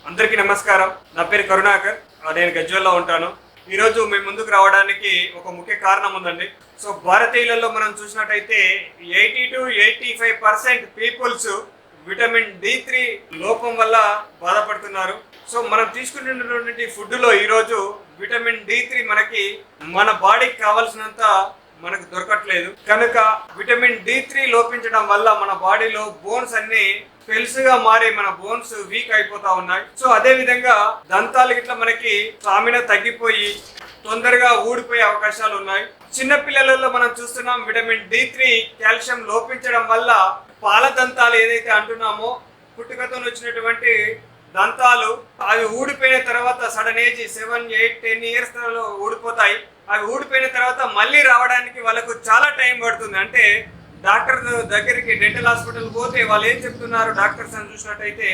అందరికీ నమస్కారం. నా పేరు కరుణాకర్. నేను గజ్వేల్లో ఉంటాను. ఈరోజు మీ ముందుకు రావడానికి ఒక ముఖ్య కారణం ఉందండి. సో భారతీయులలో మనం చూసినట్టయితే 80 to 85% పీపుల్స్ విటమిన్ D3 లోపం వల్ల బాధపడుతున్నారు. సో మనం తీసుకున్నటువంటి ఫుడ్లో ఈరోజు విటమిన్ D3 మనకి మన బాడీకి కావాల్సినంత మనకు దొరకట్లేదు. కనుక విటమిన్ D3 లోపించడం వల్ల మన బాడీలో బోన్స్ అన్ని పెలుసుగా మారి మన బోన్స్ వీక్ అయిపోతా ఉన్నాయి. సో అదే విధంగా దంతాలు ఇట్లా మనకి స్టామినా తగ్గిపోయి తొందరగా ఊడిపోయే అవకాశాలు ఉన్నాయి. చిన్న పిల్లలలో మనం చూస్తున్నాం విటమిన్ D3 కాల్షియం లోపించడం వల్ల పాల దంతాలు ఏదైతే అంటున్నామో పుట్టుకతో వచ్చినటువంటి దంతాలు అవి ఊడిపోయిన తర్వాత సడన్ ఏజ్ 7, 8, 10 ఇయర్స్ ఊడిపోతాయి. అవి ఊడిపోయిన తర్వాత మళ్ళీ రావడానికి వాళ్ళకు చాలా టైం పడుతుంది. అంటే డాక్టర్ దగ్గరికి డెంటల్ హాస్పిటల్ పోతే వాళ్ళు ఏం చెప్తున్నారు, డాక్టర్స్ అని చూసినట్టయితే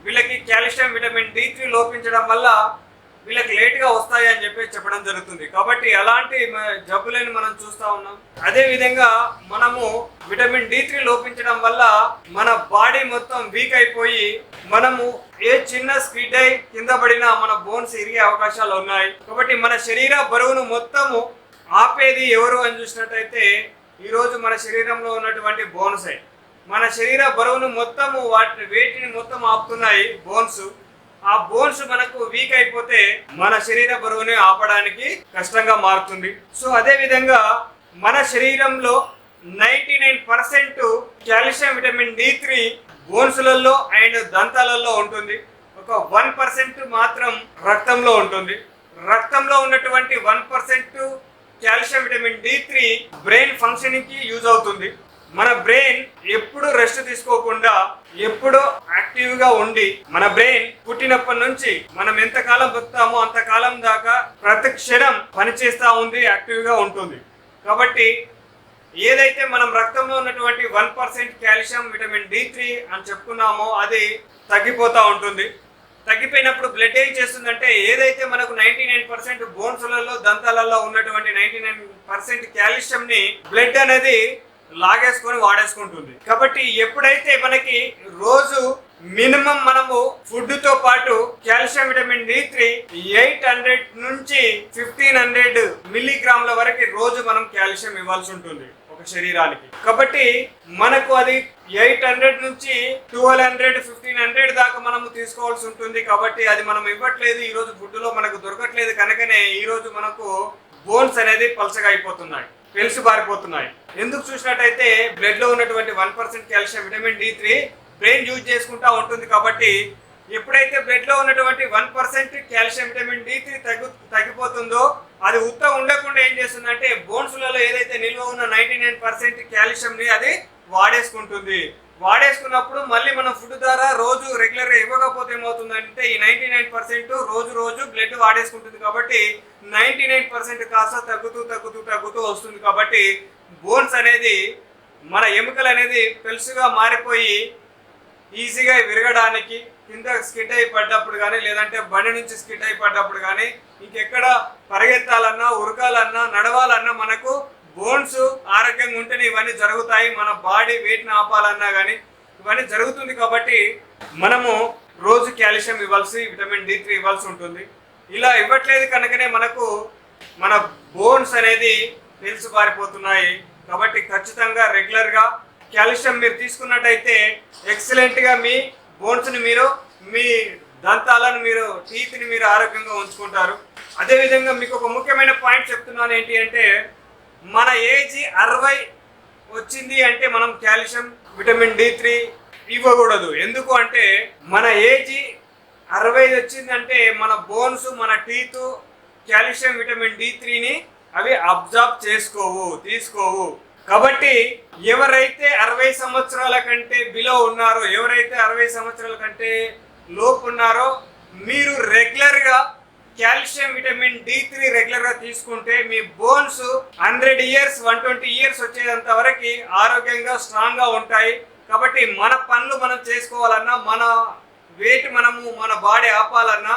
వీళ్ళకి కాల్షియం విటమిన్ D3 లోపించడం వల్ల వీళ్ళకి లేట్గా వస్తాయి అని చెప్పి చెప్పడం జరుగుతుంది. కాబట్టి అలాంటి జబ్బులను మనం చూస్తూ ఉన్నాం. అదే విధంగా మనము విటమిన్ D3 లోపించడం వల్ల మన బాడీ మొత్తం వీక్ అయిపోయి మనము ఏ చిన్న స్కిడ్ అయి కింద పడినా మన బోన్స్ ఇరిగే అవకాశాలు ఉన్నాయి. కాబట్టి మన శరీర బరువును మొత్తము ఆపేది ఎవరు అని చూసినట్టయితే ఈరోజు మన శరీరంలో ఉన్నటువంటి బోన్స్. మన శరీర బరువును మొత్తము వేటిని మొత్తం ఆపుతున్నాయి బోన్స్. ఆ బోన్స్ మనకు వీక్ అయిపోతే మన శరీర బరువుని ఆపడానికి కష్టంగా మారుతుంది. సో అదే విధంగా మన శరీరంలో 99% కాల్షియం విటమిన్ D3 బోన్స్లలో అండ్ దంతాలలో ఉంటుంది. ఒక 1% మాత్రం రక్తంలో ఉంటుంది. రక్తంలో ఉన్నటువంటి 1% calcium vitamin D3 brain functioning కి యూజ్ అవుతుంది. మన బ్రెయిన్ ఎప్పుడు రెస్ట్ తీసుకోకుండా ఎప్పుడు యాక్టివ్ గా ఉండి మన బ్రెయిన్ పుట్టినప్పటి నుంచి మనం ఎంతకాలం బతుకుతామో అంతకాలం దాకా ప్రతి క్షణం పనిచేస్తూ ఉంది, యాక్టివ్ గా ఉంటుంది. కాబట్టి ఏదైతే మనం రక్తంలో ఉన్నటువంటి 1% కాల్షియం విటమిన్ D3 అని చెప్పుకున్నామో అది తగ్గిపోతూ ఉంటుంది. తగ్గిపోయినప్పుడు బ్లడ్ ఏం చేస్తుందంటే ఏదైతే మనకు 99% బోన్స్లలో దంతాలలో ఉన్నటువంటి 99% కాల్షియం ని బ్లడ్ అనేది లాగేసుకొని వాడేసుకుంటుంది. కాబట్టి ఎప్పుడైతే మనకి రోజు మినిమం మనము ఫుడ్ తో పాటు కాల్షియం విటమిన్ D3 800 నుంచి 1500 మిల్లీగ్రాముల వరకు రోజు మనం కాల్షియం ఇవ్వాల్సి ఉంటుంది ఒక శరీరానికి. కాబట్టి మనకు అది 800 నుంచి 1200, 1500 దాకా మనము తీసుకోవాల్సి ఉంటుంది. కాబట్టి అది మనం ఇవ్వట్లేదు, ఈ రోజు ఫుడ్ లో మనకు దొరకట్లేదు. కనుకనే ఈ రోజు మనకు బోన్స్ అనేది పలచగా అయిపోతున్నాయి, పెలుసు బారిపోతున్నాయి. ఎందుకు చూసినట్టయితే బ్లడ్ లో ఉన్నటువంటి 1% calcium vitamin D3 brain use చేసుకుంటా ఉంటుంది. కాబట్టి ఎప్పుడైతే బ్లడ్ లో ఉన్నటువంటి 1% కాల్షియం విటమిన్ D3 తగ్గిపోతుందో అది ఉండకుండా ఏం చేస్తుందంటే బోన్స్లలో ఏదైతే నిల్వ ఉన్న 99% కాల్షియం ని అది వాడేసుకుంటుంది. వాడేసుకున్నప్పుడు మళ్ళీ మనం ఫుడ్ ద్వారా రోజు రెగ్యులర్ గా ఇవ్వకపోతే ఏమవుతుందంటే ఈ 99% రోజు బ్లడ్ వాడేసుకుంటుంది. కాబట్టి 99% కాస్త తగ్గుతూ వస్తుంది. కాబట్టి బోన్స్ అనేది మన ఎముకలు అనేది పెలుసుగా మారిపోయి ఈజీగా విరగడానికి, కింద స్కిడ్ అయి పడ్డప్పుడు కానీ లేదంటే బండి నుంచి స్కిడ్ అయి పడ్డప్పుడు కానీ ఇంకెక్కడ పరిగెత్తాలన్నా, ఉరకాలన్నా, నడవాలన్నా మనకు బోన్స్ ఆరోగ్యంగా ఉంటేనే ఇవన్నీ జరుగుతాయి. మన బాడీ వెయిట్ని ఆపాలన్నా కానీ ఇవన్నీ జరుగుతుంది. కాబట్టి మనము రోజు కాల్షియం ఇవ్వాల్సి, విటమిన్ D3 ఇవ్వాల్సి ఉంటుంది. ఇలా ఇవ్వట్లేదు కనుకనే మనకు మన బోన్స్ అనేది పెలుసు పారిపోతున్నాయి. కాబట్టి ఖచ్చితంగా రెగ్యులర్గా కాల్షియం మీరు తీసుకున్నట్టయితే ఎక్సలెంట్గా మీ బోన్స్ని మీరు, మీ దంతాలను మీరు, టీత్ని మీరు ఆరోగ్యంగా ఉంచుకుంటారు. అదేవిధంగా మీకు ఒక ముఖ్యమైన పాయింట్ చెప్తున్నాను. ఏంటి అంటే మన ఏజ్ 60 వచ్చింది అంటే మనం కాల్షియం విటమిన్ D3 ఇవ్వకూడదు. ఎందుకు అంటే మన ఏజ్ 60 వచ్చిందంటే మన బోన్స్, మన టీత్ కాల్షియం విటమిన్ D3ని అవి అబ్జార్బ్ తీసుకోవు. కాబట్టి ఎవరైతే 60 సంవత్సరాల కంటే బిలో ఉన్నారో, ఎవరైతే 60 సంవత్సరాల కంటే లోపు ఉన్నారో మీరు రెగ్యులర్గా కాల్షియం విటమిన్ D3 రెగ్యులర్గా తీసుకుంటే మీ బోన్స్ 100 ఇయర్స్ 120 ఇయర్స్ వచ్చేంత వరకు ఆరోగ్యంగా స్ట్రాంగ్గా ఉంటాయి. కాబట్టి మన పనులు మనం చేసుకోవాలన్నా, మన వెయిట్ మనము మన బాడీ ఆపాలన్నా,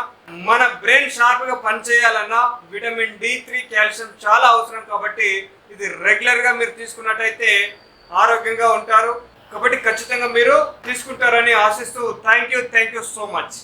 మన బ్రెయిన్ షార్ప్గా పనిచేయాలన్నా విటమిన్ D3 కాల్షియం చాలా అవసరం. కాబట్టి ఇది రెగ్యులర్గా మీరు తీసుకున్నట్టయితే ఆరోగ్యంగా ఉంటారు. కాబట్టి ఖచ్చితంగా మీరు తీసుకుంటారని ఆశిస్తూ థ్యాంక్ యూ సో మచ్.